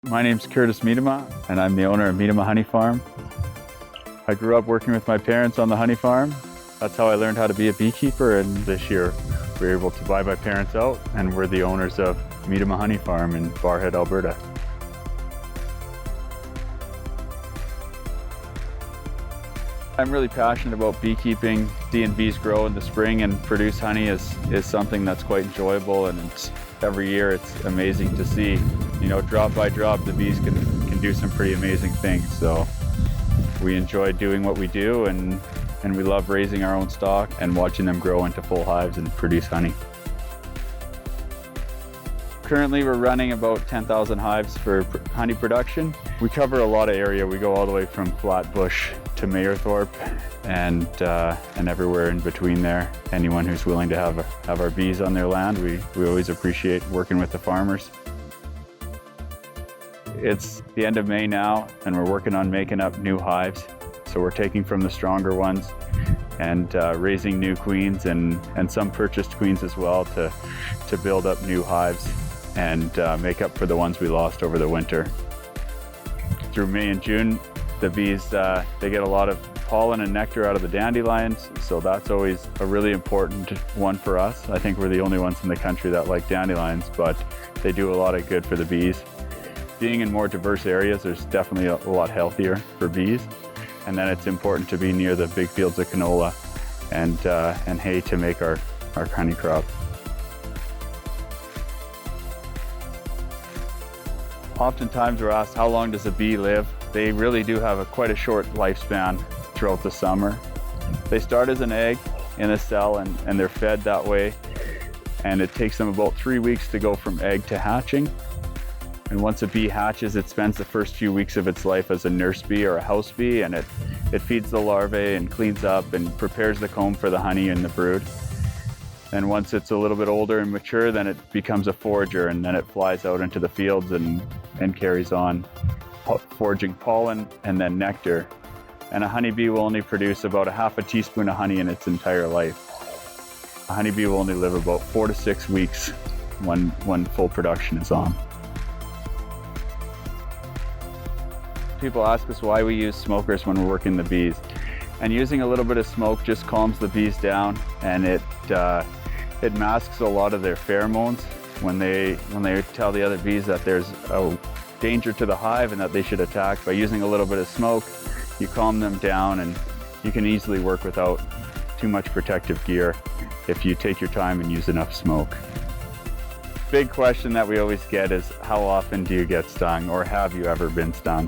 My name's Curtis Miedema, and I'm the owner of Miedema Honey Farm. I grew up working with my parents on the honey farm. That's how I learned how to be a beekeeper, and this year we were able to buy my parents out, and we're the owners of Miedema Honey Farm in Barhead, Alberta. I'm really passionate about beekeeping. Seeing bees grow in the spring and produce honey is something that's quite enjoyable, and every year it's amazing to see. You know, drop by drop, the bees can do some pretty amazing things. So we enjoy doing what we do, and we love raising our own stock and watching them grow into full hives and produce honey. Currently we're running about 10,000 hives for honey production. We cover a lot of area. We go all the way from Flatbush to Mayerthorpe and everywhere in between there. Anyone who's willing to have our bees on their land, we always appreciate working with the farmers. It's the end of May now, and we're working on making up new hives. So we're taking from the stronger ones and raising new queens and some purchased queens as well to build up new hives and make up for the ones we lost over the winter. Through May and June, the bees, they get a lot of pollen and nectar out of the dandelions, so that's always a really important one for us. I think we're the only ones in the country that like dandelions, but they do a lot of good for the bees. Being in more diverse areas, there's definitely a lot healthier for bees. And then it's important to be near the big fields of canola and hay to make our honey crop. Oftentimes we're asked, how long does a bee live? They really do have quite a short lifespan throughout the summer. They start as an egg in a cell and they're fed that way. And it takes them about 3 weeks to go from egg to hatching. And once a bee hatches, it spends the first few weeks of its life as a nurse bee or a house bee, and it feeds the larvae and cleans up and prepares the comb for the honey and the brood. And once it's a little bit older and mature, then it becomes a forager, and then it flies out into the fields and carries on foraging pollen and then nectar. And a honeybee will only produce about a half a teaspoon of honey in its entire life. A honeybee will only live about 4 to 6 weeks when full production is on. People ask us why we use smokers when we're working the bees. And using a little bit of smoke just calms the bees down, and it masks a lot of their pheromones when they tell the other bees that there's a danger to the hive and that they should attack. By using a little bit of smoke, you calm them down, and you can easily work without too much protective gear if you take your time and use enough smoke. Big question that we always get is, how often do you get stung, or have you ever been stung?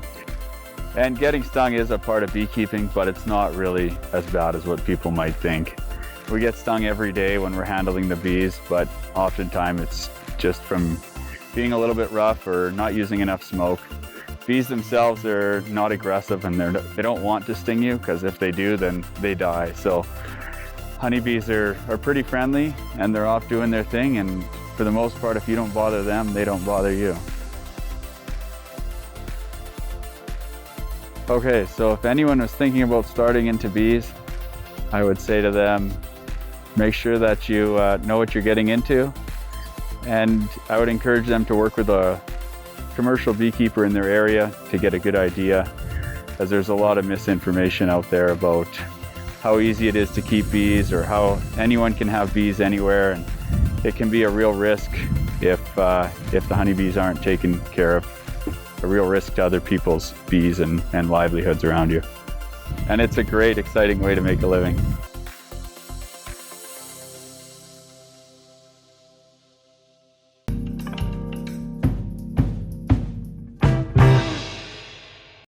And getting stung is a part of beekeeping, but it's not really as bad as what people might think. We get stung every day when we're handling the bees, but oftentimes it's just from being a little bit rough or not using enough smoke. Bees themselves are not aggressive, and they don't want to sting you, because if they do, then they die. So honeybees are pretty friendly, and they're off doing their thing, and for the most part, if you don't bother them, they don't bother you. Okay, so if anyone was thinking about starting into bees, I would say to them, make sure that you know what you're getting into. And I would encourage them to work with a commercial beekeeper in their area to get a good idea, as there's a lot of misinformation out there about how easy it is to keep bees, or how anyone can have bees anywhere. And it can be a real risk if the honeybees aren't taken care of. A real risk to other people's bees and livelihoods around you. And it's a great, exciting way to make a living.